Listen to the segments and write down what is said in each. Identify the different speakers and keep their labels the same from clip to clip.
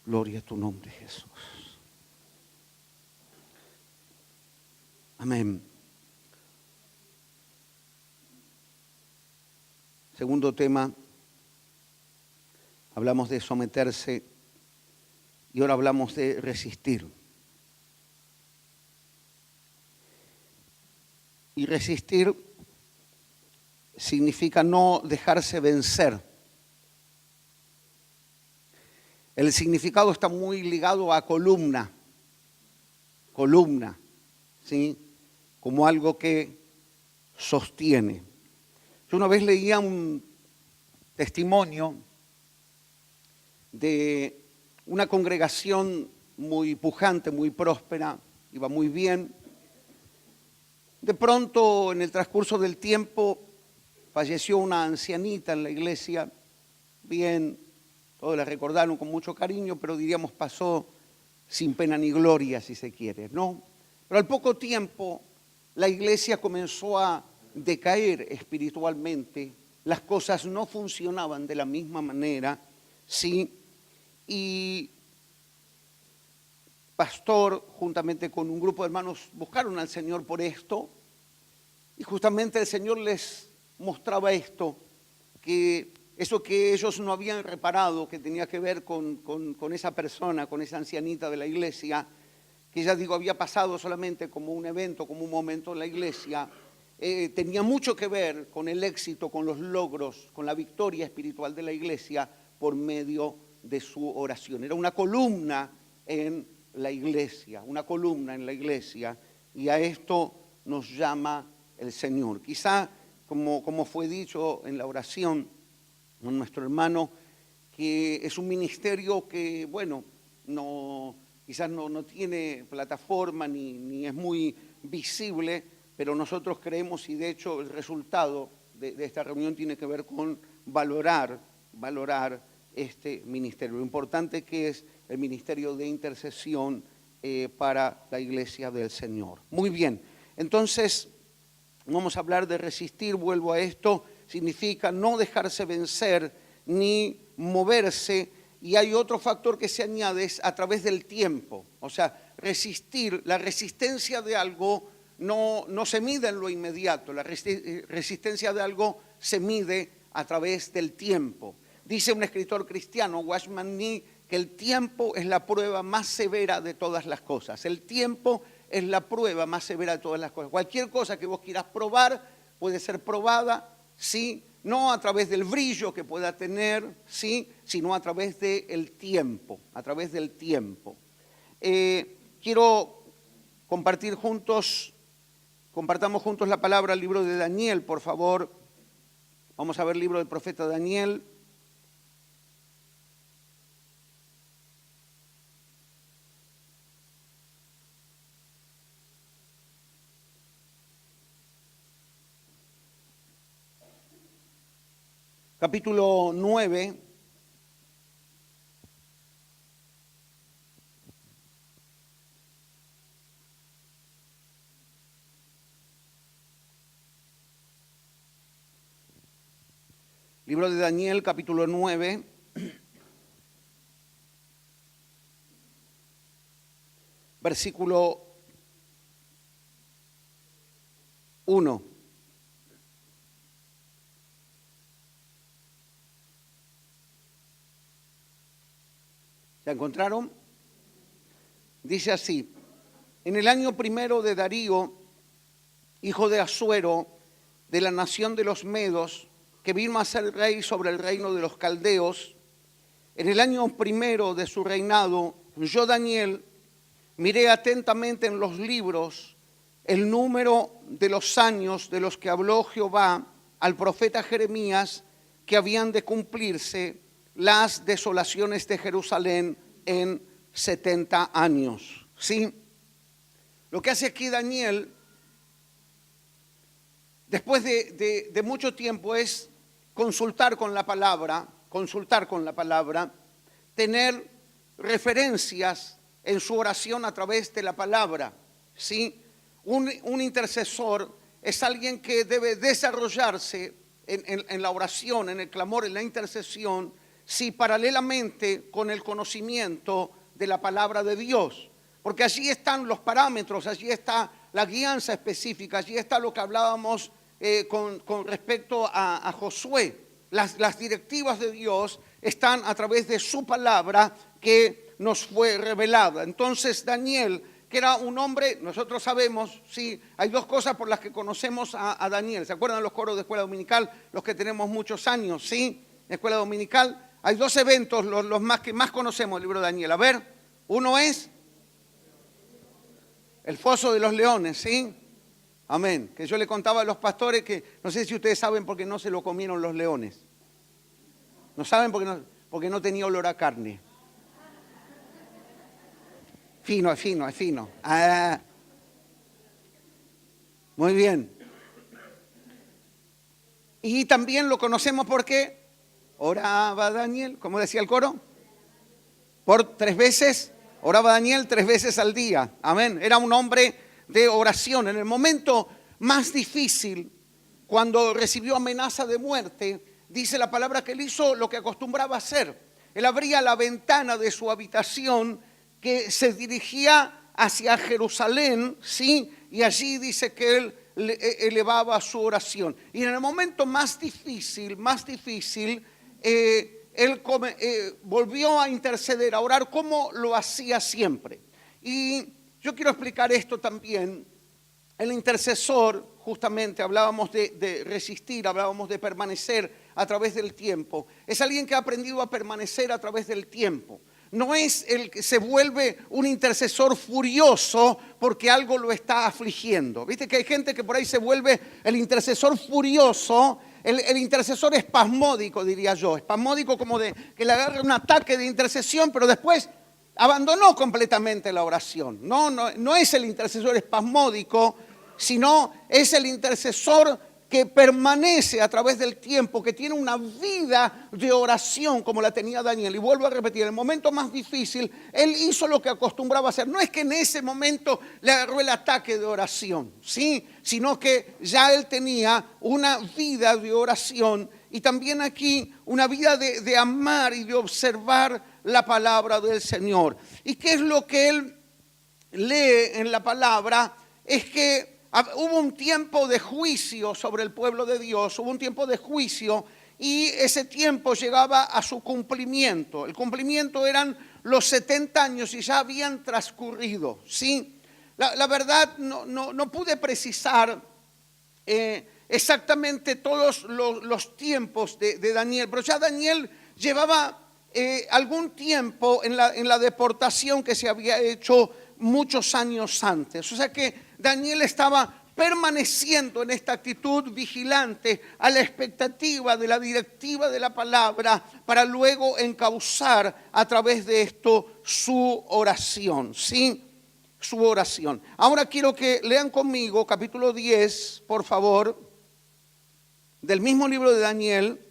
Speaker 1: Gloria a tu nombre, Jesús. Amén. Segundo tema, hablamos de someterse y ahora hablamos de resistir. Y resistir significa no dejarse vencer. El significado está muy ligado a columna, ¿sí? Como algo que sostiene. Yo una vez leía un testimonio de una congregación muy pujante, muy próspera, iba muy bien. De pronto, en el transcurso del tiempo, falleció una ancianita en la iglesia, bien, todos la recordaron con mucho cariño, pero diríamos pasó sin pena ni gloria, si se quiere, ¿no? Pero al poco tiempo, la iglesia comenzó a decaer espiritualmente, las cosas no funcionaban de la misma manera, ¿sí? Y pastor, juntamente con un grupo de hermanos, buscaron al Señor por esto, y justamente el Señor les mostraba esto, que eso que ellos no habían reparado, que tenía que ver con esa persona, con esa ancianita de la iglesia, que ya digo, había pasado solamente como un evento, como un momento en la iglesia, tenía mucho que ver con el éxito, con los logros, con la victoria espiritual de la iglesia por medio de su oración. Era una columna en la iglesia, y a esto nos llama el Señor. Quizá, como fue dicho en la oración con nuestro hermano, que es un ministerio que, bueno, quizás no tiene plataforma ni es muy visible, pero nosotros creemos, y de hecho el resultado de esta reunión tiene que ver con valorar este ministerio, lo importante que es el ministerio de intercesión para la iglesia del Señor. Muy bien, entonces vamos a hablar de resistir, vuelvo a esto, significa no dejarse vencer ni moverse, y hay otro factor que se añade, es a través del tiempo. O sea, resistir, la resistencia de algo no se mide en lo inmediato, la resistencia de algo se mide a través del tiempo. Dice un escritor cristiano, Watchman Nee, que el tiempo es la prueba más severa de todas las cosas. El tiempo es la prueba más severa de todas las cosas. Cualquier cosa que vos quieras probar puede ser probada, ¿sí? No a través del brillo que pueda tener, ¿sí? Sino a través del tiempo, Quiero compartamos juntos la palabra al libro de Daniel, por favor. Vamos a ver el libro del profeta Daniel. Capítulo 9. Libro de Daniel, capítulo 9. Versículo 1. ¿Se encontraron? Dice así: en el año primero de Darío, hijo de Asuero, de la nación de los Medos, que vino a ser rey sobre el reino de los caldeos, en el año primero de su reinado, yo, Daniel, miré atentamente en los libros el número de los años de los que habló Jehová al profeta Jeremías, que habían de cumplirse las desolaciones de Jerusalén en 70 años. ¿Sí? Lo que hace aquí Daniel, después de mucho tiempo, es consultar con la palabra, tener referencias en su oración a través de la palabra, ¿sí? Un intercesor es alguien que debe desarrollarse en la oración, en el clamor, en la intercesión, si paralelamente con el conocimiento de la palabra de Dios. Porque allí están los parámetros, allí está la guianza específica, allí está lo que hablábamos con respecto a Josué. Las directivas de Dios están a través de su palabra que nos fue revelada. Entonces Daniel, que era un hombre, nosotros sabemos, sí, hay dos cosas por las que conocemos a Daniel. ¿Se acuerdan los coros de escuela dominical? Los que tenemos muchos años, ¿sí? De escuela dominical. Hay dos eventos, los más que más conocemos del libro de Daniel. A ver, uno es el foso de los leones, ¿sí? Amén. Que yo le contaba a los pastores que, no sé si ustedes saben por qué no se lo comieron los leones. ¿No saben porque no tenía olor a carne? Fino, fino, fino. Ah, muy bien. Y también lo conocemos porque oraba Daniel, ¿cómo decía el coro? Por 3 veces, oraba Daniel 3 veces al día. Amén. Era un hombre de oración. En el momento más difícil, cuando recibió amenaza de muerte, dice la palabra que él hizo lo que acostumbraba a hacer. Él abría la ventana de su habitación que se dirigía hacia Jerusalén, ¿sí? Y allí dice que él elevaba su oración. Y en el momento más difícil, él volvió a interceder, a orar como lo hacía siempre. Y yo quiero explicar esto también. El intercesor, justamente hablábamos de resistir, hablábamos de permanecer a través del tiempo. Es alguien que ha aprendido a permanecer a través del tiempo. No es el que se vuelve un intercesor furioso porque algo lo está afligiendo. Viste que hay gente que por ahí se vuelve el intercesor furioso, el intercesor espasmódico, diría yo. Espasmódico como de que le agarra un ataque de intercesión, pero después abandonó completamente la oración. No es el intercesor espasmódico, sino es el intercesor que permanece a través del tiempo, que tiene una vida de oración como la tenía Daniel. Y vuelvo a repetir, en el momento más difícil, él hizo lo que acostumbraba a hacer. No es que en ese momento le agarró el ataque de oración, ¿sí? Sino que ya él tenía una vida de oración y también aquí una vida de amar y de observar la palabra del Señor. ¿Y qué es lo que él lee en la palabra? Es que hubo un tiempo de juicio sobre el pueblo de Dios, hubo un tiempo de juicio y ese tiempo llegaba a su cumplimiento. El cumplimiento eran los 70 años y ya habían transcurrido, ¿sí? La verdad no pude precisar exactamente todos los tiempos de Daniel, pero ya Daniel llevaba algún tiempo en la deportación que se había hecho muchos años antes. O sea que Daniel estaba permaneciendo en esta actitud vigilante a la expectativa de la directiva de la palabra para luego encauzar a través de esto su oración, ¿sí? Su oración. Ahora quiero que lean conmigo capítulo 10, por favor, del mismo libro de Daniel.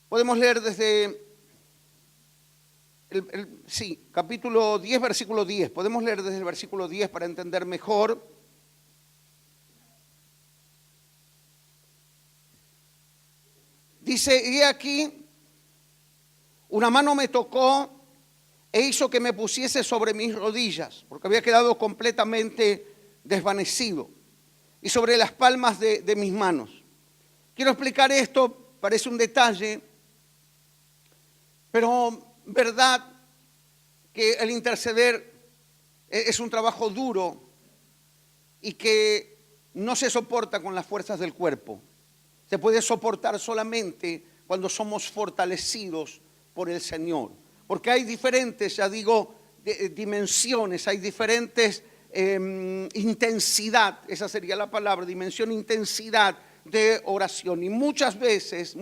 Speaker 1: Podemos leer desde capítulo 10, versículo 10. Podemos leer desde el versículo 10 para entender mejor. Dice, y aquí, una mano me tocó e hizo que me pusiese sobre mis rodillas, porque había quedado completamente desvanecido, y sobre las palmas de mis manos. Quiero explicar esto, parece un detalle, pero verdad que el interceder es un trabajo duro y que no se soporta con las fuerzas del cuerpo. Se puede soportar solamente cuando somos fortalecidos por el Señor. Porque hay diferentes, ya digo, dimensiones, hay diferentes intensidad, esa sería la palabra, dimensión, intensidad de oración. Y muchas veces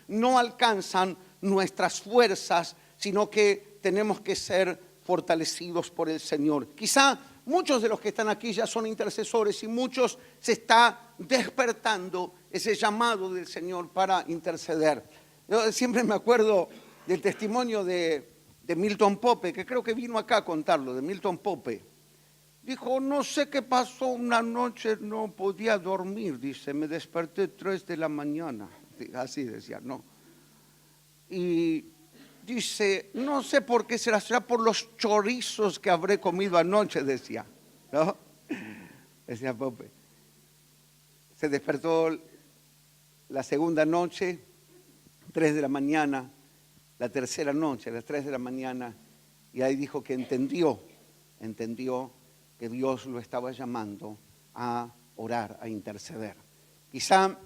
Speaker 1: no alcanzan nuestras fuerzas, sino que tenemos que ser fortalecidos por el Señor. Quizá muchos de los que están aquí ya son intercesores y muchos se está despertando ese llamado del Señor para interceder. Yo siempre me acuerdo del testimonio de Milton Pope, que creo que vino acá a contarlo, de Milton Pope. Dijo, no sé qué pasó una noche, no podía dormir, dice, me desperté 3 de la mañana, así decía, no. Y dice, no sé por qué será por los chorizos que habré comido anoche, decía, ¿no? Decía Pope. Se despertó la segunda noche, 3 de la mañana, la tercera noche, a las 3 de la mañana, y ahí dijo que entendió que Dios lo estaba llamando a orar, a interceder. Quizá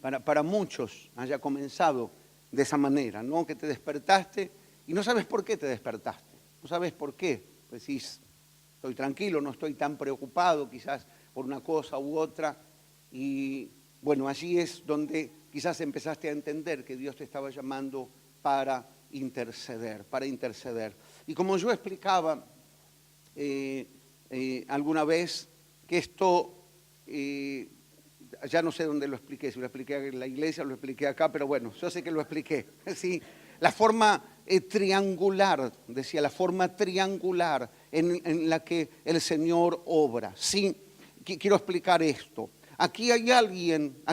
Speaker 1: para muchos haya comenzado de esa manera, ¿no? Que te despertaste y no sabes por qué te despertaste, no sabes por qué. Pues decís, estoy tranquilo, no estoy tan preocupado quizás por una cosa u otra. Y bueno, allí es donde quizás empezaste a entender que Dios te estaba llamando para interceder, para interceder. Y como yo explicaba alguna vez, que esto, ya no sé dónde lo expliqué, si lo expliqué en la iglesia, lo expliqué acá, pero bueno, yo sé que lo expliqué, ¿sí? La forma triangular, decía, la forma triangular en la que el Señor obra, ¿sí? Quiero explicar esto. Aquí hay alguien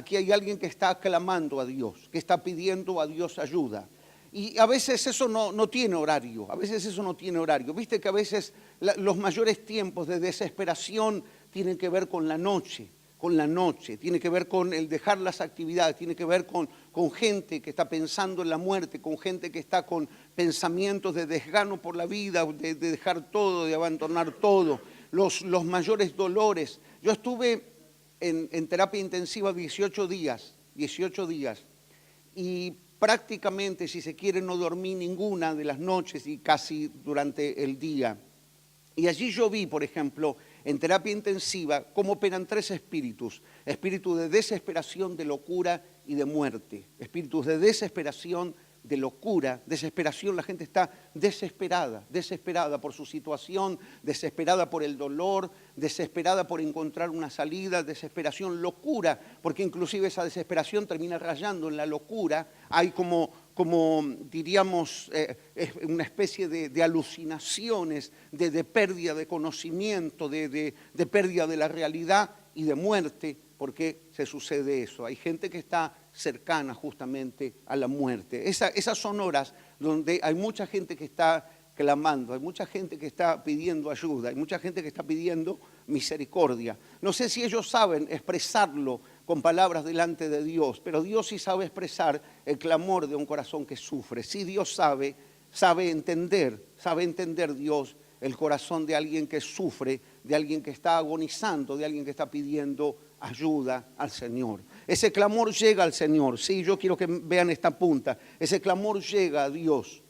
Speaker 1: que está clamando a Dios, que está pidiendo a Dios ayuda. Y a veces eso no tiene horario, a veces eso no tiene horario. Viste que a veces los mayores tiempos de desesperación tienen que ver con la noche, tiene que ver con el dejar las actividades, tiene que ver con gente que está pensando en la muerte, con gente que está con pensamientos de desgano por la vida, de dejar todo, de abandonar todo, los mayores dolores. Yo estuve en terapia intensiva 18 días, y prácticamente, si se quiere, no dormí ninguna de las noches y casi durante el día. Y allí yo vi, por ejemplo, en terapia intensiva, cómo operan 3 espíritus: espíritu de desesperación, de locura y de muerte. Espíritus de desesperación, de locura, desesperación. La gente está desesperada por su situación, desesperada por el dolor, desesperada por encontrar una salida, desesperación, locura, porque inclusive esa desesperación termina rayando en la locura. Hay como diríamos, una especie de alucinaciones, de pérdida de conocimiento, de pérdida de la realidad y de muerte. ¿Por qué se sucede eso? Hay gente que está cercana justamente a la muerte. Esas son horas donde hay mucha gente que está clamando, hay mucha gente que está pidiendo ayuda, hay mucha gente que está pidiendo misericordia. No sé si ellos saben expresarlo con palabras delante de Dios, pero Dios sí sabe expresar el clamor de un corazón que sufre. Sí, Dios sabe entender Dios el corazón de alguien que sufre, de alguien que está agonizando, de alguien que está pidiendo ayuda al Señor. Ese clamor llega al Señor. Sí, yo quiero que vean esta punta. Ese clamor llega a Dios.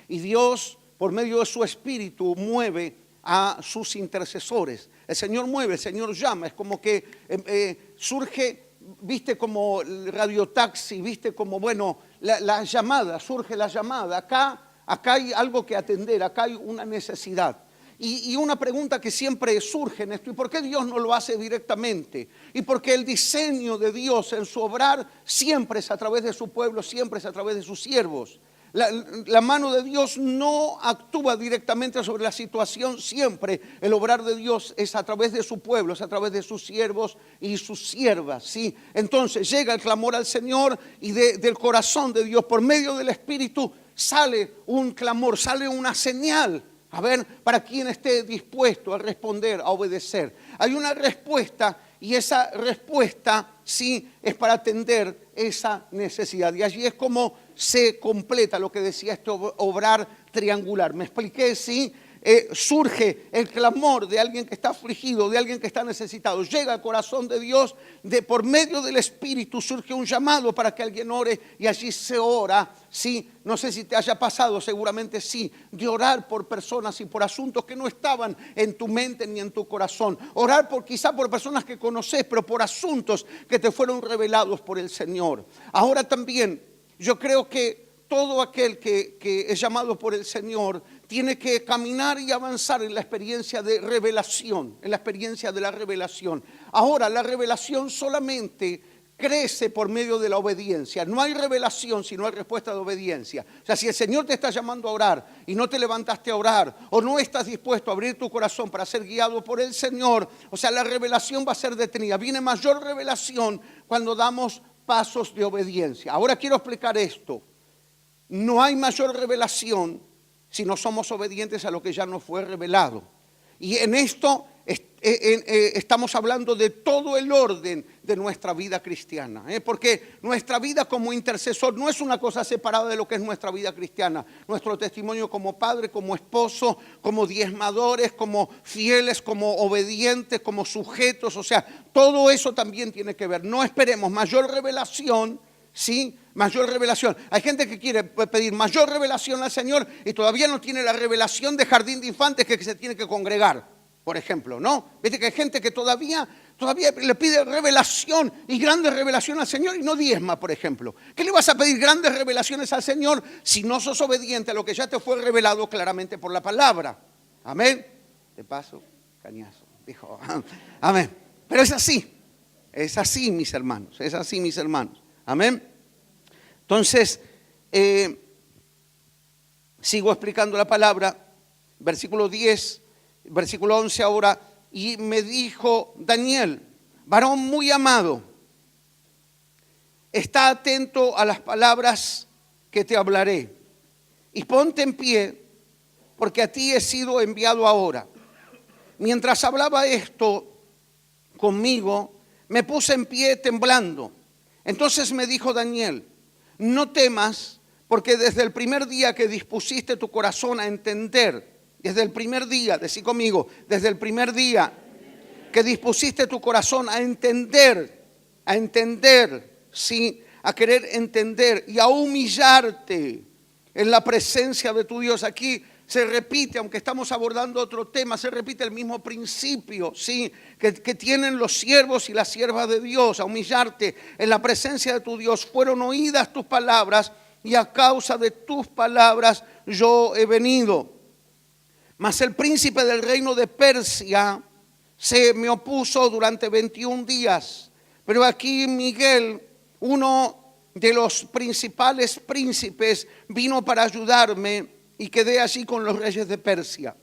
Speaker 1: Y Dios, por medio de su Espíritu, mueve a sus intercesores. El Señor mueve, el Señor llama. Es como que surge, viste, como el radiotaxi, viste, como, bueno, la llamada, surge la llamada. Acá hay algo que atender, acá hay una necesidad. Y una pregunta que siempre surge en esto: ¿y por qué Dios no lo hace directamente? Y porque el diseño de Dios en su obrar siempre es a través de su pueblo, siempre es a través de sus siervos. La mano de Dios no actúa directamente sobre la situación, siempre el obrar de Dios es a través de su pueblo, es a través de sus siervos y sus siervas, ¿sí? Entonces llega el clamor al Señor y del corazón de Dios, por medio del Espíritu, sale un clamor, sale una señal. A ver, para quien esté dispuesto a responder, a obedecer. Hay una respuesta, y esa respuesta sí es para atender esa necesidad. Y allí es como se completa lo que decía este obrar triangular. ¿Me expliqué? Sí. Surge el clamor de alguien que está afligido, de alguien que está necesitado. Llega al corazón de Dios, por medio del Espíritu surge un llamado para que alguien ore, y allí se ora. Sí, no sé si te haya pasado, seguramente sí, de orar por personas y por asuntos que no estaban en tu mente ni en tu corazón. Orar quizá por personas que conoces, pero por asuntos que te fueron revelados por el Señor. Ahora también, yo creo que todo aquel que es llamado por el Señor tiene que caminar y avanzar en la experiencia de revelación, en la experiencia de la revelación. Ahora, la revelación solamente crece por medio de la obediencia. No hay revelación si no hay respuesta de obediencia. O sea, si el Señor te está llamando a orar y no te levantaste a orar, o no estás dispuesto a abrir tu corazón para ser guiado por el Señor, o sea, la revelación va a ser detenida. Viene mayor revelación cuando damos pasos de obediencia. Ahora quiero explicar esto. No hay mayor revelación si no somos obedientes a lo que ya nos fue revelado. Y en esto estamos hablando de todo el orden de nuestra vida cristiana, porque nuestra vida como intercesor no es una cosa separada de lo que es nuestra vida cristiana. Nuestro testimonio como padre, como esposo, como diezmadores, como fieles, como obedientes, como sujetos, o sea, todo eso también tiene que ver. No esperemos mayor revelación, ¿sí? Mayor revelación. Hay gente que quiere pedir mayor revelación al Señor y todavía no tiene la revelación de jardín de infantes que se tiene que congregar, por ejemplo, ¿no? Viste que hay gente que todavía le pide revelación y grandes revelaciones al Señor y no diezma, por ejemplo. ¿Qué le vas a pedir grandes revelaciones al Señor si no sos obediente a lo que ya te fue revelado claramente por la palabra? Amén. De paso, cañazo. Dijo, amén. Pero es así, mis hermanos, es así, mis hermanos. Amén. Entonces, sigo explicando la palabra, versículo 10, versículo 11 ahora. Y me dijo Daniel, varón muy amado, está atento a las palabras que te hablaré y ponte en pie, porque a ti he sido enviado ahora. Mientras hablaba esto conmigo, me puse en pie temblando. Entonces me dijo Daniel, no temas, porque desde el primer día que dispusiste tu corazón a entender, desde el primer día, decí conmigo, desde el primer día que dispusiste tu corazón a entender, sí, a querer entender y a humillarte en la presencia de tu Dios. Aquí se repite, aunque estamos abordando otro tema, se repite el mismo principio, ¿sí? que tienen los siervos y las siervas de Dios, a humillarte en la presencia de tu Dios. Fueron oídas tus palabras y a causa de tus palabras yo he venido. Mas el príncipe del reino de Persia se me opuso durante 21 días. Pero aquí Miguel, uno de los principales príncipes, vino para ayudarme y quedé allí con los reyes de Persia.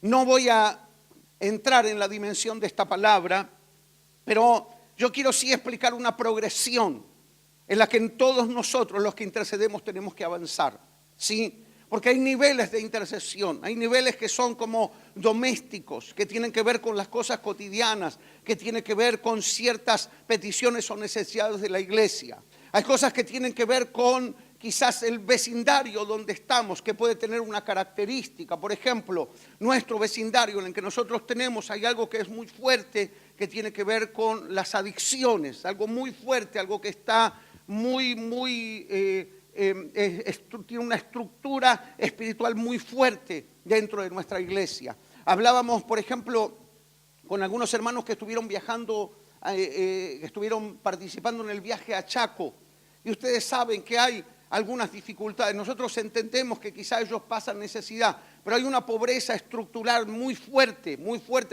Speaker 1: No voy a entrar en la dimensión de esta palabra, pero yo quiero sí explicar una progresión en la que todos nosotros los que intercedemos tenemos que avanzar, ¿sí? Porque hay niveles de intercesión, hay niveles que son como domésticos, que tienen que ver con las cosas cotidianas, que tienen que ver con ciertas peticiones o necesidades de la iglesia. Hay cosas que tienen que ver con quizás el vecindario donde estamos, que puede tener una característica. Por ejemplo, nuestro vecindario en el que nosotros tenemos, hay algo que es muy fuerte, que tiene que ver con las adicciones, algo muy fuerte, algo que está tiene una estructura espiritual muy fuerte dentro de nuestra iglesia. Hablábamos, por ejemplo, con algunos hermanos que estuvieron viajando, que estuvieron participando en el viaje a Chaco, y ustedes saben que hay algunas dificultades. Nosotros entendemos que quizá ellos pasan necesidad, pero hay una pobreza estructural muy fuerte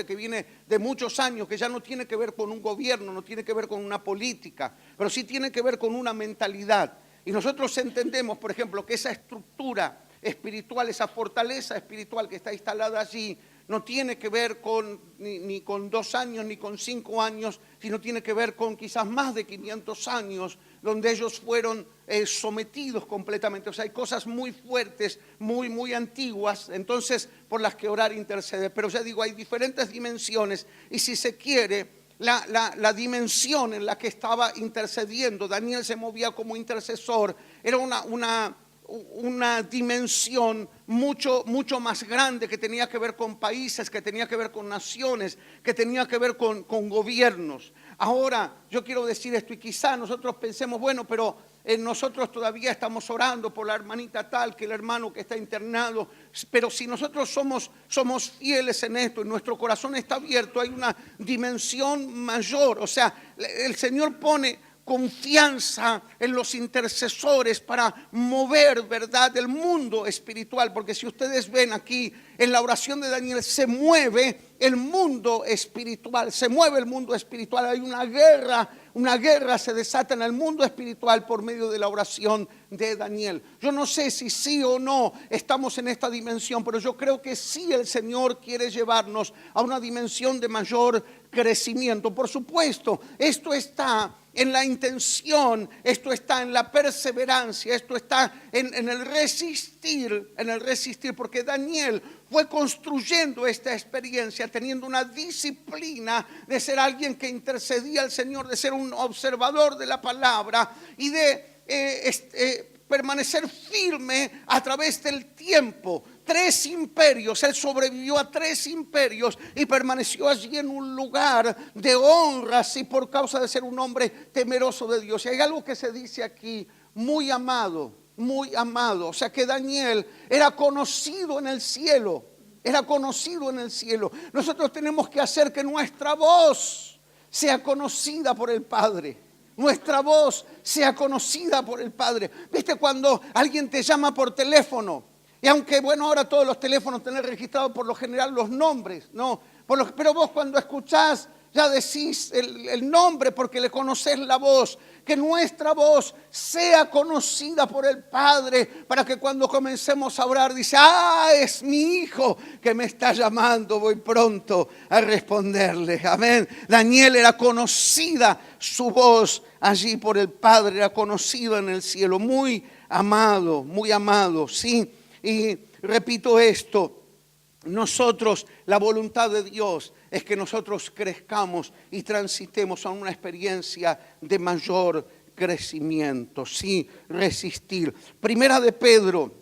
Speaker 1: que viene de muchos años, que ya no tiene que ver con un gobierno, no tiene que ver con una política, pero sí tiene que ver con una mentalidad. Y nosotros entendemos, por ejemplo, que esa estructura espiritual, esa fortaleza espiritual que está instalada allí, no tiene que ver con, ni con 2 años, ni con 5 años, sino tiene que ver con quizás más de 500 años, donde ellos fueron sometidos completamente. O sea, hay cosas muy fuertes, muy antiguas, entonces por las que orar e interceder. Pero ya digo, hay diferentes dimensiones, y si se quiere, la dimensión en la que estaba intercediendo, Daniel se movía como intercesor, era una dimensión mucho más grande, que tenía que ver con países, que tenía que ver con naciones, que tenía que ver con gobiernos. Ahora yo quiero decir esto, y quizá nosotros pensemos, bueno, pero nosotros todavía estamos orando por la hermanita tal, que el hermano que está internado, pero si nosotros somos fieles en esto y nuestro corazón está abierto, hay una dimensión mayor. O sea, el Señor pone confianza en los intercesores para mover, ¿verdad?, el mundo espiritual. Porque si ustedes ven aquí en la oración de Daniel, se mueve el mundo espiritual, se mueve el mundo espiritual. Hay una guerra una guerra se desata en el mundo espiritual por medio de la oración de Daniel. Yo no sé si sí o no estamos en esta dimensión, pero yo creo que sí el Señor quiere llevarnos a una dimensión de mayor crecimiento. Por supuesto, esto está en la intención, esto está en la perseverancia, esto está en el resistir, porque Daniel fue construyendo esta experiencia, teniendo una disciplina de ser alguien que intercedía al Señor, de ser un observador de la palabra y de permanecer firme a través del tiempo. 3 imperios, él sobrevivió a 3 imperios y permaneció allí en un lugar de honra, sí, por causa de ser un hombre temeroso de Dios. Y hay algo que se dice aquí, muy amado, muy amado. O sea que Daniel era conocido en el cielo, era conocido en el cielo. Nosotros tenemos que hacer que nuestra voz sea conocida por el Padre. Nuestra voz sea conocida por el Padre. ¿Viste cuando alguien te llama por teléfono? Y aunque, bueno, ahora todos los teléfonos tienen registrados por lo general los nombres, ¿no? Pero vos cuando escuchás ya decís el nombre porque le conocés la voz. Que nuestra voz sea conocida por el Padre para que cuando comencemos a orar dice, es mi hijo que me está llamando, voy pronto a responderle. Amén. Daniel era conocida su voz allí por el Padre, era conocido en el cielo, muy amado, sí. Y repito esto, nosotros, la voluntad de Dios es que nosotros crezcamos y transitemos a una experiencia de mayor crecimiento, sí, resistir. Primera de Pedro,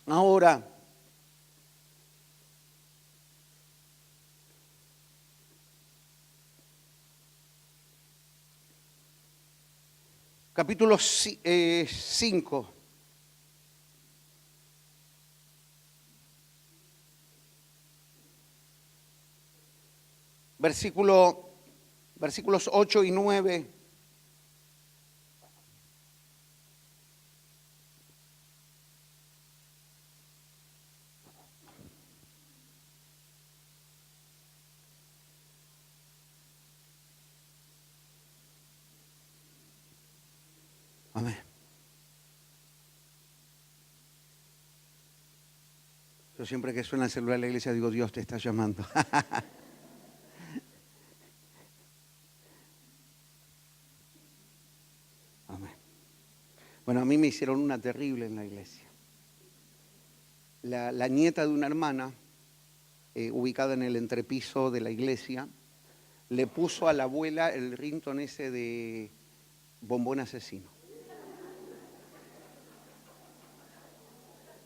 Speaker 1: ahora, capítulo 5. Versículos 8 y 9. Amén. Yo siempre que suena el celular de la iglesia digo, Dios te está llamando. Amén. Bueno, a mí me hicieron una terrible en la iglesia. La nieta de una hermana, ubicada en el entrepiso de la iglesia, le puso a la abuela el ringtone ese de Bombón Asesino.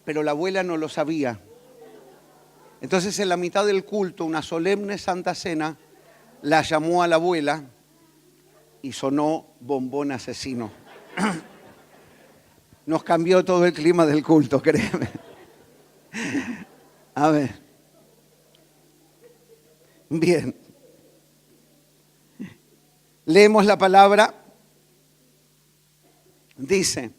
Speaker 1: Pero la abuela no lo sabía. Entonces en la mitad del culto, una solemne Santa Cena, la llamó a la abuela y sonó Bombón Asesino. Nos cambió todo el clima del culto, créeme. A ver. Bien. Leemos la palabra. Dice,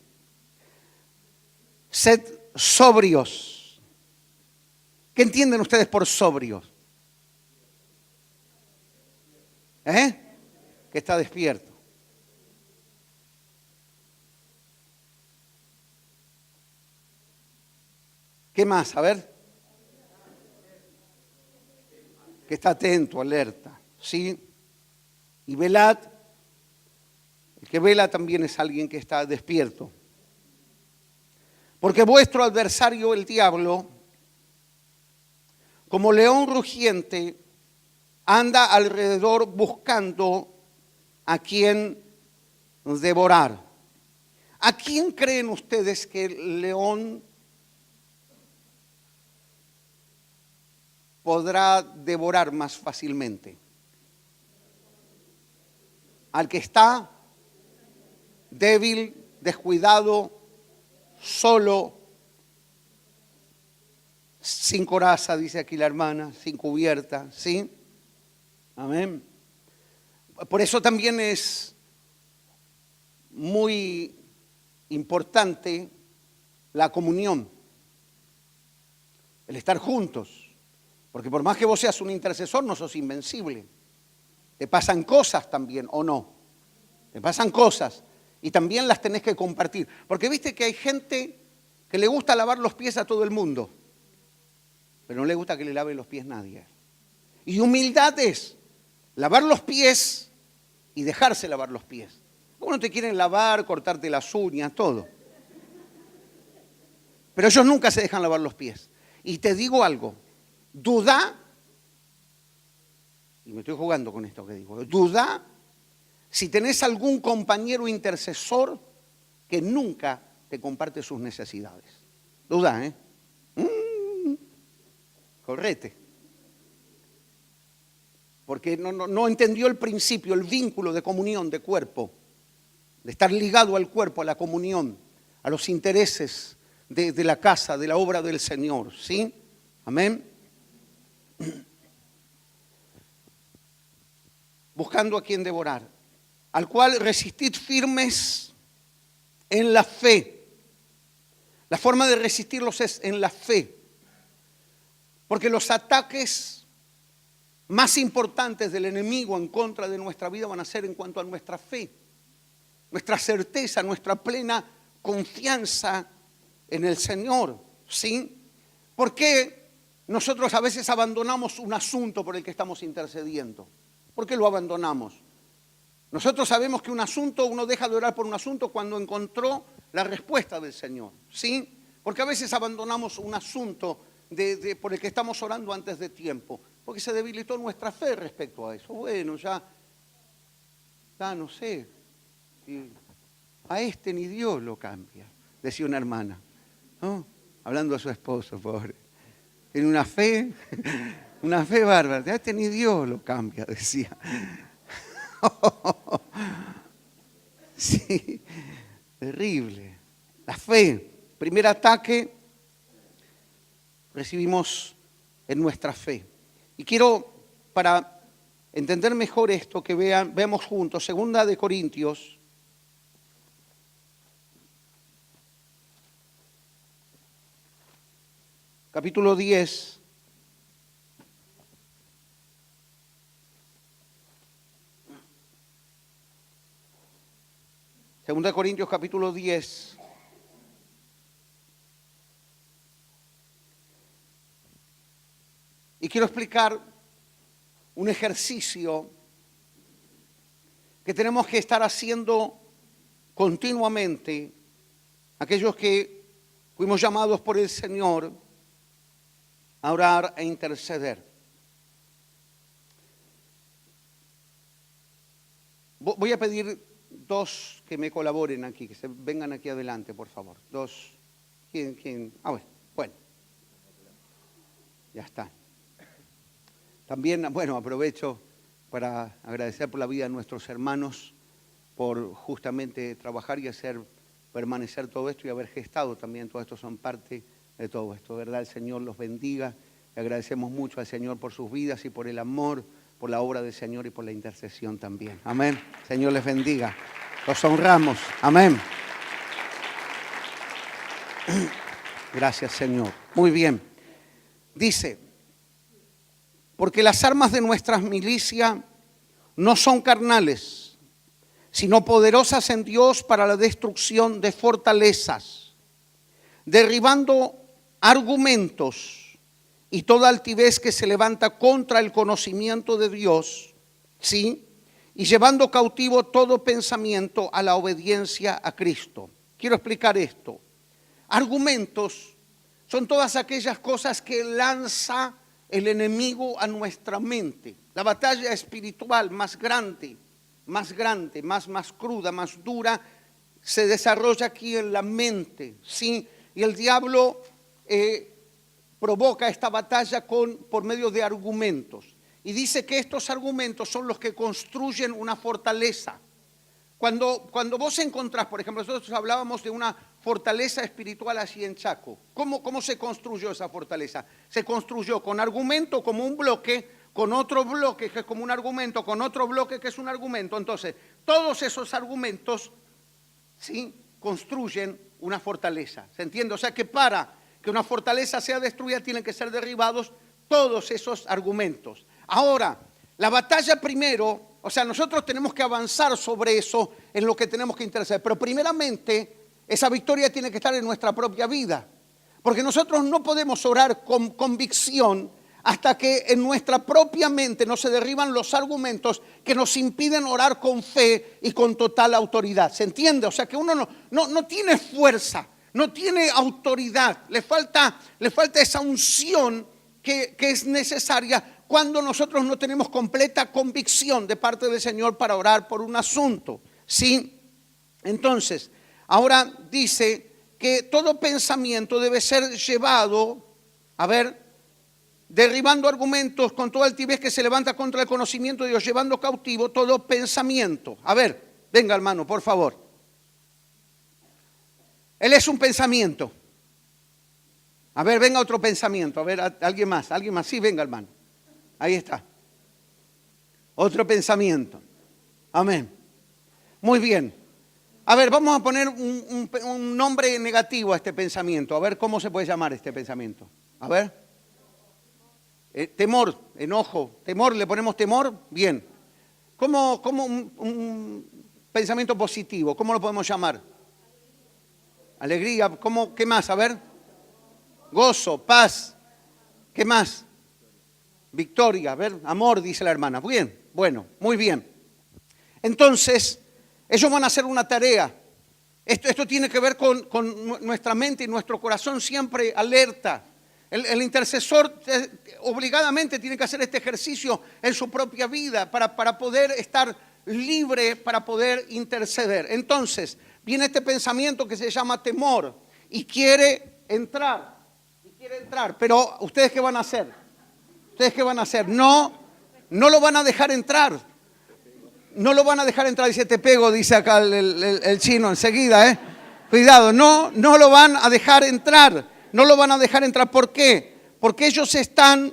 Speaker 1: sed sobrios. ¿Qué entienden ustedes por sobrios? Que está despierto. ¿Qué más? A ver. Que está atento, alerta. ¿Sí? Y velad. El que vela también es alguien que está despierto. Porque vuestro adversario, el diablo, como león rugiente, anda alrededor buscando a quien devorar. ¿A quién creen ustedes que el león podrá devorar más fácilmente? Al que está débil, descuidado, solo, sin coraza, dice aquí la hermana, sin cubierta, ¿sí? Amén. Por eso también es muy importante la comunión, el estar juntos, porque por más que vos seas un intercesor, no sos invencible. Te pasan cosas también, ¿o no? te pasan cosas y también las tenés que compartir. Porque viste que hay gente que le gusta lavar los pies a todo el mundo, pero no le gusta que le lave los pies nadie. Y humildad es lavar los pies y dejarse lavar los pies. Uno te quieren lavar, cortarte las uñas, todo. Pero ellos nunca se dejan lavar los pies. Y te digo algo, duda, y me estoy jugando con esto que digo, duda si tenés algún compañero intercesor que nunca te comparte sus necesidades. Duda, ¿eh? Correte. Porque no entendió el principio, el vínculo de comunión, de cuerpo, de estar ligado al cuerpo, a la comunión, a los intereses de la casa, de la obra del Señor, ¿sí? Amén. Buscando a quien devorar, al cual resistid firmes en la fe. La forma de resistirlos es en la fe, porque los ataques más importantes del enemigo en contra de nuestra vida van a ser en cuanto a nuestra fe, nuestra certeza, nuestra plena confianza en el Señor, ¿sí? ¿Por qué nosotros a veces abandonamos un asunto por el que estamos intercediendo? ¿Por qué lo abandonamos? Nosotros sabemos que un asunto, uno deja de orar por un asunto cuando encontró la respuesta del Señor, ¿sí? Porque a veces abandonamos un asunto por el que estamos orando antes de tiempo, porque se debilitó nuestra fe respecto a eso. Bueno, ya no sé, a este ni Dios lo cambia, decía una hermana, ¿no? Hablando a su esposo, pobre. Tiene una fe bárbara, a este ni Dios lo cambia, decía. Sí, terrible. La fe, primer ataque, recibimos en nuestra fe. Y quiero, para entender mejor esto, que veamos juntos, 2 de Corintios, capítulo 10. Segunda de Corintios capítulo 10. Y quiero explicar un ejercicio que tenemos que estar haciendo continuamente, aquellos que fuimos llamados por el Señor a orar e interceder. Voy a pedir 2 que me colaboren aquí, que se vengan aquí adelante, por favor. 2. ¿Quién? Bueno. Ya está. También, bueno, aprovecho para agradecer por la vida de nuestros hermanos, por justamente trabajar y hacer permanecer todo esto y haber gestado también todo esto, son parte de todo esto, ¿verdad? El Señor los bendiga. Le agradecemos mucho al Señor por sus vidas y por el amor, por la obra del Señor y por la intercesión también. Amén. Señor les bendiga. Los honramos. Amén. Gracias, Señor. Muy bien. Dice, porque las armas de nuestra milicia no son carnales, sino poderosas en Dios para la destrucción de fortalezas, derribando argumentos y toda altivez que se levanta contra el conocimiento de Dios, ¿sí? Y llevando cautivo todo pensamiento a la obediencia a Cristo. Quiero explicar esto. Argumentos son todas aquellas cosas que lanza el enemigo a nuestra mente. La batalla espiritual más grande, más cruda, más dura, se desarrolla aquí en la mente, ¿sí? Y el diablo provoca esta batalla por medio de argumentos. Y dice que estos argumentos son los que construyen una fortaleza. Cuando vos encontrás, por ejemplo, nosotros hablábamos de una fortaleza espiritual así en Chaco. ¿Cómo se construyó esa fortaleza? Se construyó con argumento como un bloque, con otro bloque que es como un argumento, con otro bloque que es un argumento. Entonces, todos esos argumentos, ¿sí?, construyen una fortaleza. ¿Se entiende? O sea que para que una fortaleza sea destruida tienen que ser derribados todos esos argumentos. Ahora, La batalla primero, o sea, nosotros tenemos que avanzar sobre eso en lo que tenemos que interceder. Pero primeramente, esa victoria tiene que estar en nuestra propia vida. Porque nosotros no podemos orar con convicción hasta que en nuestra propia mente no se derriban los argumentos que nos impiden orar con fe y con total autoridad. ¿Se entiende? O sea que uno no tiene fuerza, no tiene autoridad. Le falta esa unción que es necesaria cuando nosotros no tenemos completa convicción de parte del Señor para orar por un asunto. ¿Sí? Entonces, ahora dice que todo pensamiento debe ser llevado, derribando argumentos con toda altivez que se levanta contra el conocimiento de Dios, llevando cautivo todo pensamiento. Venga hermano, por favor. Él es un pensamiento. Venga otro pensamiento. Alguien más. Sí, venga hermano. Ahí está. Otro pensamiento. Amén. Muy bien. Vamos a poner un nombre negativo a este pensamiento. ¿Cómo se puede llamar este pensamiento? Temor, enojo. Temor, le ponemos temor. Bien. ¿Cómo un pensamiento positivo? ¿Cómo lo podemos llamar? Alegría. ¿Qué más? Gozo, paz. ¿Qué más? Victoria. Amor, dice la hermana. Bien, bueno, muy bien. Entonces, ellos van a hacer una tarea. Esto tiene que ver con nuestra mente y nuestro corazón siempre alerta. El intercesor obligadamente tiene que hacer este ejercicio en su propia vida para poder estar libre, para poder interceder. Entonces, viene este pensamiento que se llama temor y quiere entrar. Pero ¿ustedes qué van a hacer? No lo van a dejar entrar. No lo van a dejar entrar. Dice, te pego, dice acá el chino enseguida. Cuidado, no lo van a dejar entrar. No lo van a dejar entrar. ¿Por qué? Porque ellos están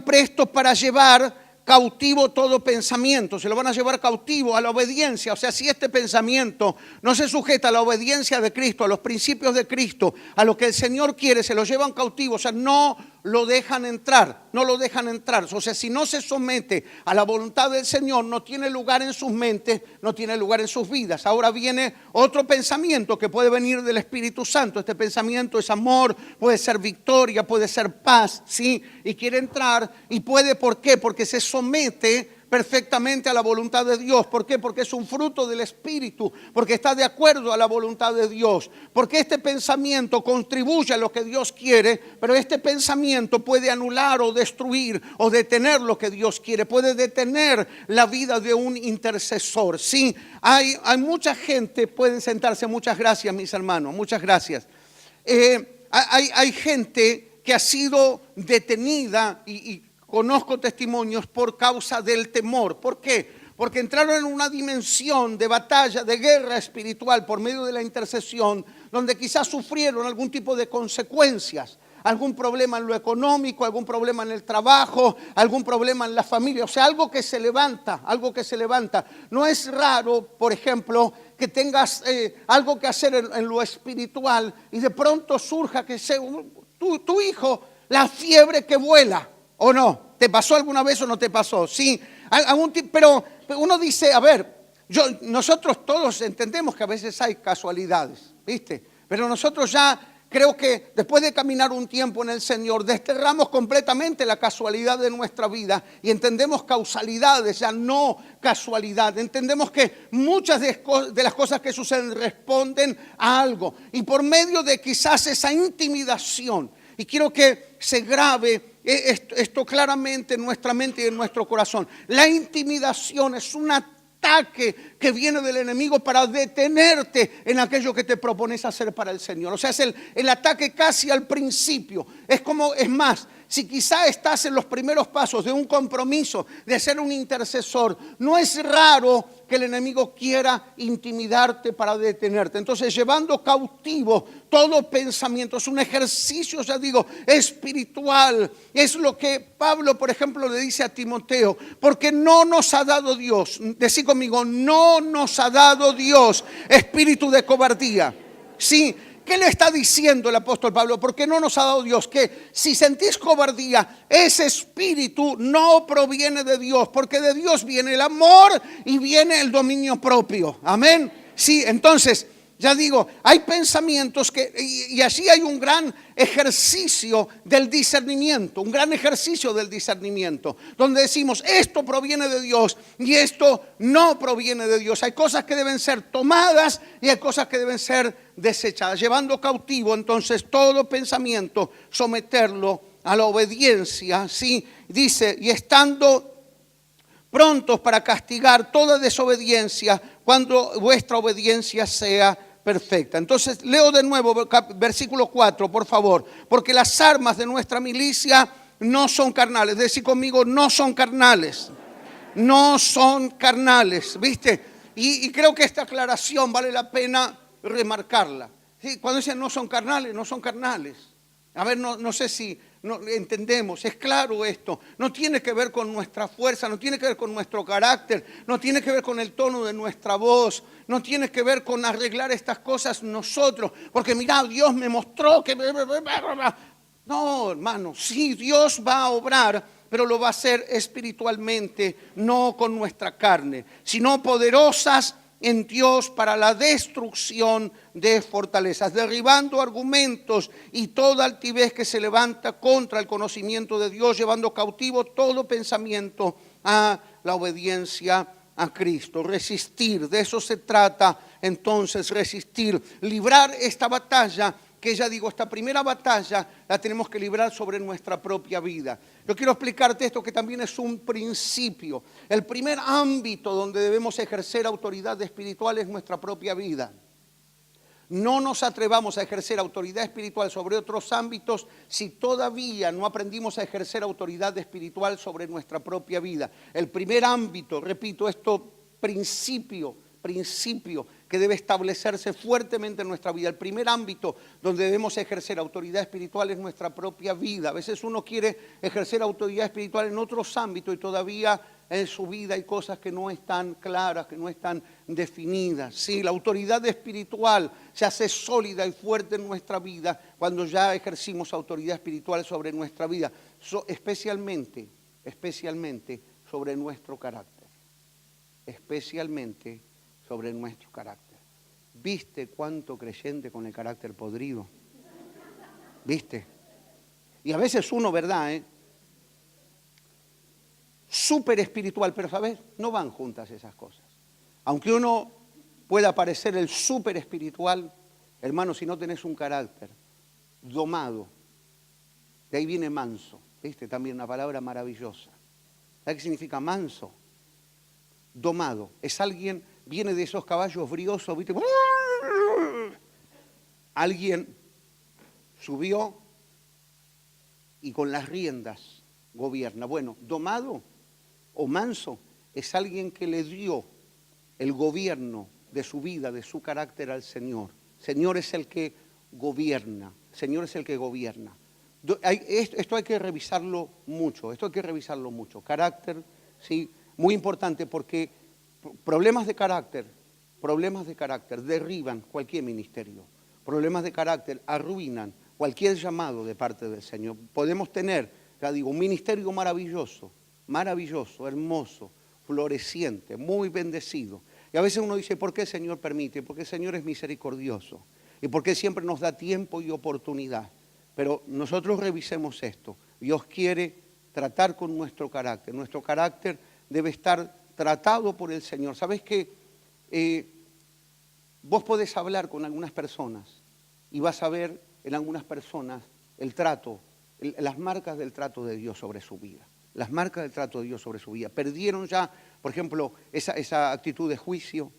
Speaker 1: prestos para llevar cautivo todo pensamiento. Se lo van a llevar cautivo a la obediencia. O sea, si este pensamiento no se sujeta a la obediencia de Cristo, a los principios de Cristo, a lo que el Señor quiere, se lo llevan cautivo. O sea, no lo dejan entrar. O sea, si no se somete a la voluntad del Señor, no tiene lugar en sus mentes, no tiene lugar en sus vidas. Ahora viene otro pensamiento que puede venir del Espíritu Santo. Este pensamiento es amor, puede ser victoria, puede ser paz, ¿sí? Y quiere entrar y puede, ¿por qué? Porque se somete perfectamente a la voluntad de Dios. ¿Por qué? Porque es un fruto del Espíritu, porque está de acuerdo a la voluntad de Dios, porque este pensamiento contribuye a lo que Dios quiere, pero este pensamiento puede anular o destruir o detener lo que Dios quiere, puede detener la vida de un intercesor. Sí, hay mucha gente, pueden sentarse, muchas gracias mis hermanos, muchas gracias. Hay gente que ha sido detenida y conozco testimonios por causa del temor. ¿Por qué? Porque entraron en una dimensión de batalla, de guerra espiritual por medio de la intercesión, donde quizás sufrieron algún tipo de consecuencias, algún problema en lo económico, algún problema en el trabajo, algún problema en la familia. O sea, algo que se levanta. No es raro, por ejemplo, que tengas algo que hacer en lo espiritual y de pronto surja que sea tu hijo, la fiebre que vuela. ¿O no? ¿Te pasó alguna vez o no te pasó? Sí, pero uno dice, nosotros todos entendemos que a veces hay casualidades, ¿viste? Pero nosotros ya creo que después de caminar un tiempo en el Señor, desterramos completamente la casualidad de nuestra vida y entendemos causalidades, ya no casualidad. Entendemos que muchas de las cosas que suceden responden a algo. Y por medio de quizás esa intimidación, y quiero que se grabe esto claramente en nuestra mente y en nuestro corazón. La intimidación es un ataque que viene del enemigo para detenerte en aquello que te propones hacer para el Señor. O sea, es el ataque casi al principio. Es más, si quizá estás en los primeros pasos de un compromiso, de ser un intercesor, no es raro que el enemigo quiera intimidarte para detenerte. Entonces, llevando cautivo todo pensamiento, es un ejercicio, ya digo, espiritual. Es lo que Pablo, por ejemplo, le dice a Timoteo, porque no nos ha dado Dios, decí conmigo, no nos ha dado Dios espíritu de cobardía. Sí, ¿Qué le está diciendo el apóstol Pablo? Porque no nos ha dado Dios que si sentís cobardía, ese espíritu no proviene de Dios, porque de Dios viene el amor y viene el dominio propio. Amén. Sí, entonces, ya digo, hay pensamientos y allí hay un gran ejercicio del discernimiento, donde decimos, esto proviene de Dios y esto no proviene de Dios. Hay cosas que deben ser tomadas y hay cosas que deben ser desechadas, llevando cautivo entonces todo pensamiento, someterlo a la obediencia, ¿sí? Dice, y estando prontos para castigar toda desobediencia cuando vuestra obediencia sea perfecta. Entonces leo de nuevo versículo 4, por favor. Porque las armas de nuestra milicia no son carnales. Decí conmigo, no son carnales. No son carnales, ¿viste? Y creo que esta aclaración vale la pena remarcarla. ¿Sí? Cuando dicen no son carnales, no son carnales. A ver, no sé si entendemos, es claro esto. No tiene que ver con nuestra fuerza, no tiene que ver con nuestro carácter, no tiene que ver con el tono de nuestra voz, no tiene que ver con arreglar estas cosas nosotros. Porque mirá, Dios me mostró que... No, hermano, sí, Dios va a obrar, pero lo va a hacer espiritualmente, no con nuestra carne, sino poderosas en Dios para la destrucción de fortalezas, derribando argumentos y toda altivez que se levanta contra el conocimiento de Dios, llevando cautivo todo pensamiento a la obediencia a Cristo. Resistir, de eso se trata entonces, resistir, librar esta batalla. Que ya digo, esta primera batalla la tenemos que librar sobre nuestra propia vida. Yo quiero explicarte esto que también es un principio. El primer ámbito donde debemos ejercer autoridad espiritual es nuestra propia vida. No nos atrevamos a ejercer autoridad espiritual sobre otros ámbitos si todavía no aprendimos a ejercer autoridad espiritual sobre nuestra propia vida. El primer ámbito, repito, principio que debe establecerse fuertemente en nuestra vida. El primer ámbito donde debemos ejercer autoridad espiritual es nuestra propia vida. A veces uno quiere ejercer autoridad espiritual en otros ámbitos y todavía en su vida hay cosas que no están claras, que no están definidas. Sí, la autoridad espiritual se hace sólida y fuerte en nuestra vida cuando ya ejercimos autoridad espiritual sobre nuestra vida, especialmente sobre nuestro carácter. Especialmente sobre nuestro carácter. ¿Viste cuánto creyente con el carácter podrido? ¿Viste? Y a veces uno, ¿verdad? Súper espiritual, pero ¿sabes? No van juntas esas cosas. Aunque uno pueda parecer el súper espiritual, hermano, si no tenés un carácter domado, de ahí viene manso. ¿Viste? También una palabra maravillosa. ¿Sabes qué significa manso? Domado. Es alguien, viene de esos caballos briosos, ¿viste? Alguien subió y con las riendas gobierna. Bueno, domado o manso es alguien que le dio el gobierno de su vida, de su carácter al Señor. Señor es el que gobierna. Señor es el que gobierna. Esto hay que revisarlo mucho. Carácter, sí. Muy importante porque problemas de carácter derriban cualquier ministerio. Problemas de carácter arruinan cualquier llamado de parte del Señor. Podemos tener, ya digo, un ministerio maravilloso, hermoso, floreciente, muy bendecido. Y a veces uno dice, ¿por qué el Señor permite? Porque el Señor es misericordioso. Y porque siempre nos da tiempo y oportunidad. Pero nosotros revisemos esto. Dios quiere tratar con nuestro carácter. Nuestro carácter debe estar tratado por el Señor. ¿Sabes qué? Vos podés hablar con algunas personas y vas a ver en algunas personas el trato, las marcas del trato de Dios sobre su vida. Las marcas del trato de Dios sobre su vida. Perdieron ya, por ejemplo, esa actitud de juicio.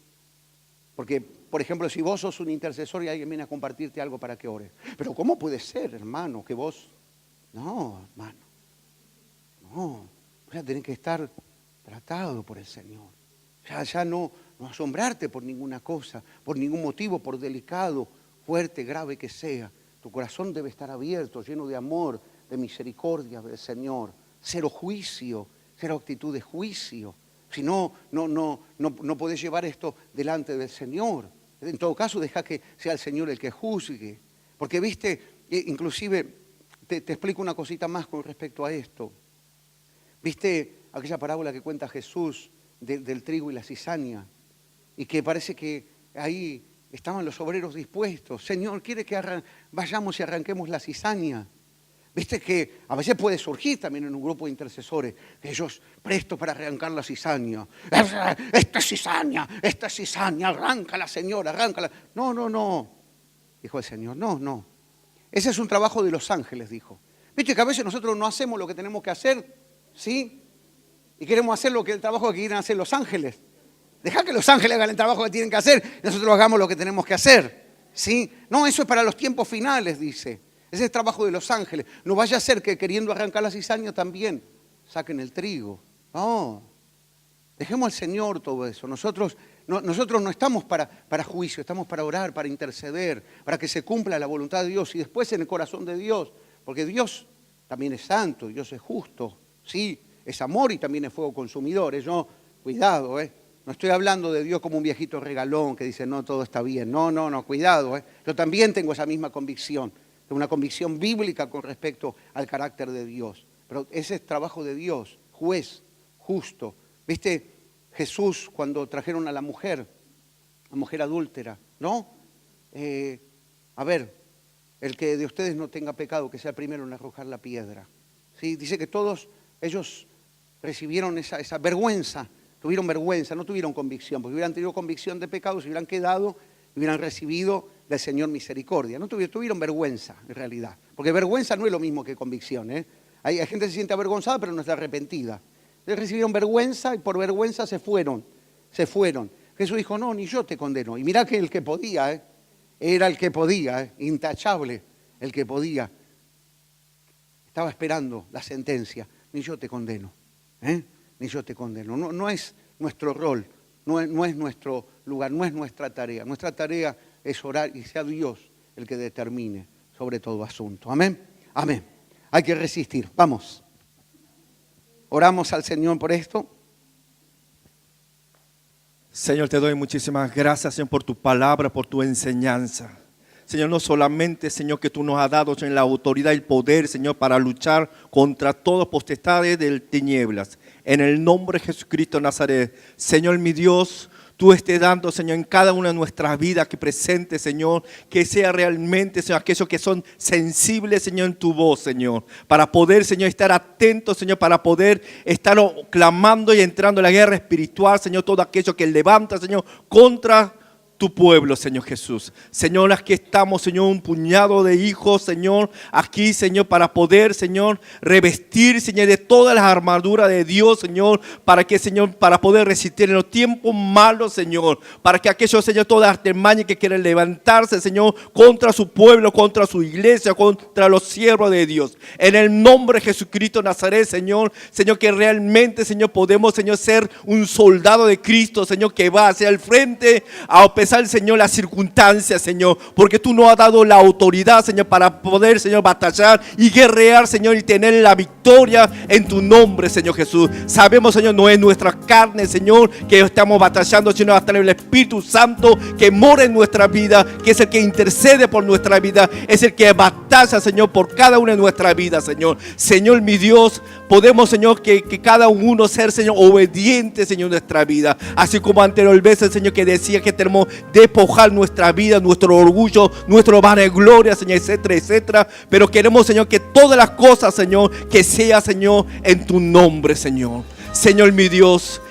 Speaker 1: Porque, por ejemplo, si vos sos un intercesor y alguien viene a compartirte algo para que ores. Pero ¿cómo puede ser, hermano, que vos... No, hermano. No. Vas a tener que estar tratado por el Señor. Ya no asombrarte por ninguna cosa, por ningún motivo, por delicado, fuerte, grave que sea. Tu corazón debe estar abierto, lleno de amor, de misericordia del Señor. Cero juicio, cero actitud de juicio. Si no podés llevar esto delante del Señor. En todo caso, deja que sea el Señor el que juzgue. Porque, viste, inclusive, te explico una cosita más con respecto a esto. ¿Viste aquella parábola que cuenta Jesús del trigo y la cizaña? Y que parece que ahí estaban los obreros dispuestos. Señor, quiere que vayamos y arranquemos la cizaña. Viste que a veces puede surgir también en un grupo de intercesores, ellos prestos para arrancar la cizaña. Esta cizaña, arráncala, Señor, arráncala. No, dijo el Señor, no. Ese es un trabajo de los ángeles, dijo. Viste que a veces nosotros no hacemos lo que tenemos que hacer, ¿sí? Y queremos hacer el trabajo que quieren hacer los ángeles. Deja que los ángeles hagan el trabajo que tienen que hacer y nosotros hagamos lo que tenemos que hacer, ¿sí? No, eso es para los tiempos finales, dice. Ese es el trabajo de los ángeles. No vaya a ser que queriendo arrancar la cizaña también saquen el trigo. No, dejemos al Señor todo eso. Nosotros no estamos para juicio, estamos para orar, para interceder, para que se cumpla la voluntad de Dios y después en el corazón de Dios. Porque Dios también es santo, Dios es justo, sí, es amor y también es fuego consumidor. Cuidado, no estoy hablando de Dios como un viejito regalón que dice, no, todo está bien. No, cuidado, Yo también tengo esa misma convicción. Una convicción bíblica con respecto al carácter de Dios. Pero ese es trabajo de Dios, juez, justo. ¿Viste? Jesús cuando trajeron a la mujer adúltera, ¿no? A ver, el que de ustedes no tenga pecado, que sea el primero en arrojar la piedra. ¿Sí? Dice que todos ellos recibieron esa vergüenza, tuvieron vergüenza, no tuvieron convicción, porque hubieran tenido convicción de pecado, se hubieran quedado y hubieran recibido del Señor misericordia. No tuvieron vergüenza, en realidad. Porque vergüenza no es lo mismo que convicción. Hay gente que se siente avergonzada, pero no está arrepentida. Ellos recibieron vergüenza y por vergüenza se fueron. Jesús dijo, no, ni yo te condeno. Y mirá que el que podía, era el que podía, intachable, el que podía. Estaba esperando la sentencia. Ni yo te condeno. Ni yo te condeno. No es nuestro rol, no es nuestro lugar, no es nuestra tarea. Nuestra tarea es orar y sea Dios el que determine sobre todo asunto. Amén. Hay que resistir. Vamos. Oramos al Señor por esto.
Speaker 2: Señor, te doy muchísimas gracias, Señor, por tu palabra, por tu enseñanza. Señor, no solamente, Señor, que tú nos has dado, Señor, la autoridad y el poder, Señor, para luchar contra todas potestades de tinieblas. En el nombre de Jesucristo de Nazaret, Señor mi Dios, tú estés dando, Señor, en cada una de nuestras vidas que presente, Señor, que sea realmente, Señor, aquellos que son sensibles, Señor, en tu voz, Señor, para poder, Señor, estar atentos, Señor, para poder estar clamando y entrando en la guerra espiritual, Señor, todo aquello que levanta, Señor, contra tu pueblo, Señor Jesús. Señor, aquí estamos, Señor, un puñado de hijos, Señor, aquí, Señor, para poder, Señor, revestir, Señor, de todas las armaduras de Dios, Señor, para que, Señor, para poder resistir en los tiempos malos, Señor, para que aquellos, Señor, todas las artimañas que quieren levantarse, Señor, contra su pueblo, contra su iglesia, contra los siervos de Dios. En el nombre de Jesucristo de Nazaret, Señor, que realmente, Señor, podemos, Señor, ser un soldado de Cristo, Señor, que va hacia el frente a pesar, Señor, las circunstancias, Señor, porque tú nos has dado la autoridad, Señor, para poder, Señor, batallar y guerrear, Señor, y tener la victoria en tu nombre, Señor Jesús. Sabemos, Señor, no es nuestra carne, Señor, que estamos batallando, sino hasta el Espíritu Santo que mora en nuestra vida, que es el que intercede por nuestra vida, es el que batalla, Señor, por cada una de nuestras vidas, Señor. Señor, mi Dios, podemos, Señor, que cada uno ser, Señor, obediente, Señor, en nuestra vida, así como anterior veces, Señor, que decía que tenemos despojar nuestra vida, nuestro orgullo, nuestra vanagloria, Señor, etcétera, etcétera. Pero queremos, Señor, que todas las cosas, Señor, que sea, Señor, en tu nombre, Señor. Señor, mi Dios,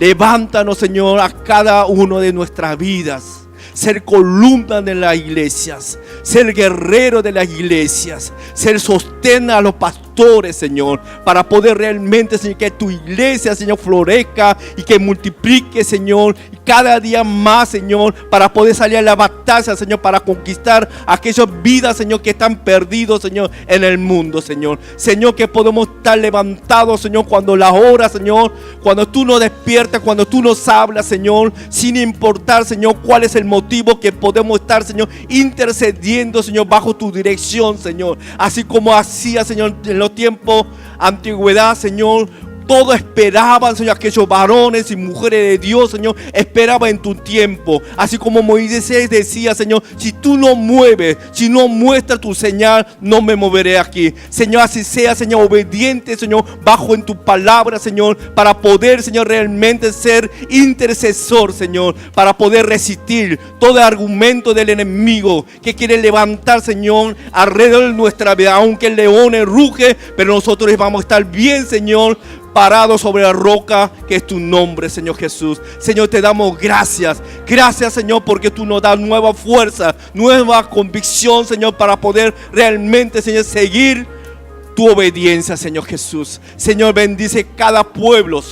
Speaker 2: levántanos, Señor, a cada uno de nuestras vidas. Ser columna de las iglesias, ser guerrero de las iglesias, ser sostén a los pastores, Señor, para poder realmente, Señor, que tu iglesia, Señor, florezca y que multiplique, Señor, y cada día más, Señor, para poder salir a la batalla, Señor, para conquistar aquellas vidas, Señor, que están perdidos, Señor, en el mundo, Señor. Señor, que podemos estar levantados, Señor, cuando la hora, Señor, cuando tú nos despiertas, cuando tú nos hablas, Señor, sin importar, Señor, cuál es el motivo que podemos estar, Señor, intercediendo, Señor, bajo tu dirección, Señor. Así como hacía, Señor, en los tiempos antigüedad, Señor, todos esperaban, Señor, aquellos varones y mujeres de Dios, Señor, esperaban en tu tiempo. Así como Moisés decía, Señor, si tú no mueves, si no muestras tu señal, no me moveré aquí. Señor, así sea, Señor, obediente, Señor, bajo en tu palabra, Señor, para poder, Señor, realmente ser intercesor, Señor, para poder resistir todo argumento del enemigo que quiere levantar, Señor, alrededor de nuestra vida. Aunque el león ruge, pero nosotros vamos a estar bien, Señor, parados sobre la roca que es tu nombre, Señor Jesús. Señor, te damos gracias. Gracias, Señor, porque tú nos das nueva fuerza, nueva convicción, Señor, para poder realmente, Señor, seguir tu obediencia, Señor Jesús. Señor, bendice cada pueblo,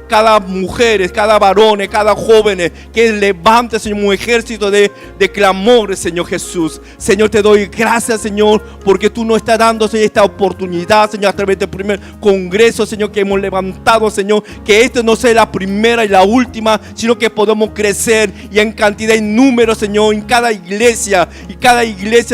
Speaker 2: cada mujer, cada varón, cada joven que levante, Señor, un ejército de clamor, Señor Jesús. Señor, te doy gracias, Señor, porque tú nos estás dando, Señor, esta oportunidad, Señor, a través del primer congreso, Señor, que hemos levantado, Señor, que esto no sea la primera y la última, sino que podamos crecer y en cantidad y número, Señor, en cada iglesia,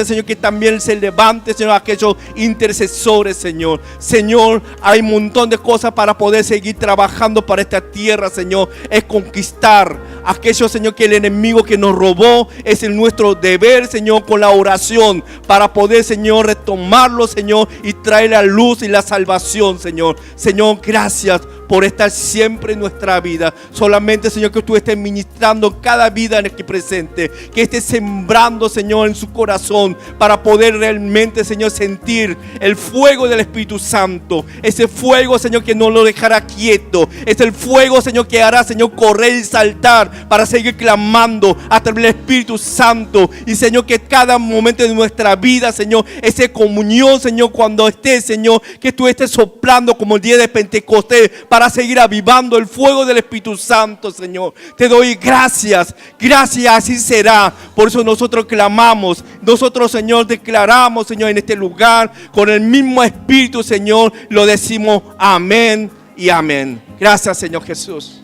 Speaker 2: Señor, que también se levante, Señor, aquellos intercesores, Señor. Señor, hay un montón de cosas para poder seguir trabajando para esta tierra, Señor. Es conquistar aquello, Señor, que el enemigo que nos robó. Es nuestro deber, Señor, con la oración, para poder, Señor, retomarlo, Señor, y traer la luz y la salvación, Señor. Señor, gracias por estar siempre en nuestra vida. Solamente, Señor, que tú estés ministrando cada vida en aquí presente, que estés sembrando, Señor, en su corazón, para poder realmente, Señor, sentir el fuego del Espíritu Santo. Ese fuego, Señor, que no lo dejará quieto. Es el fuego, Señor, que hará, Señor, correr y saltar para seguir clamando a través del Espíritu Santo. Y, Señor, que cada momento de nuestra vida, Señor, esa comunión, Señor, cuando estés, Señor, que tú estés soplando como el día de Pentecostés, para seguir avivando el fuego del Espíritu Santo, Señor. Te doy gracias, gracias, así será. Por eso nosotros clamamos, nosotros, Señor, declaramos, Señor, en este lugar, con el mismo Espíritu, Señor, lo decimos amén y amén. Gracias, Señor Jesús.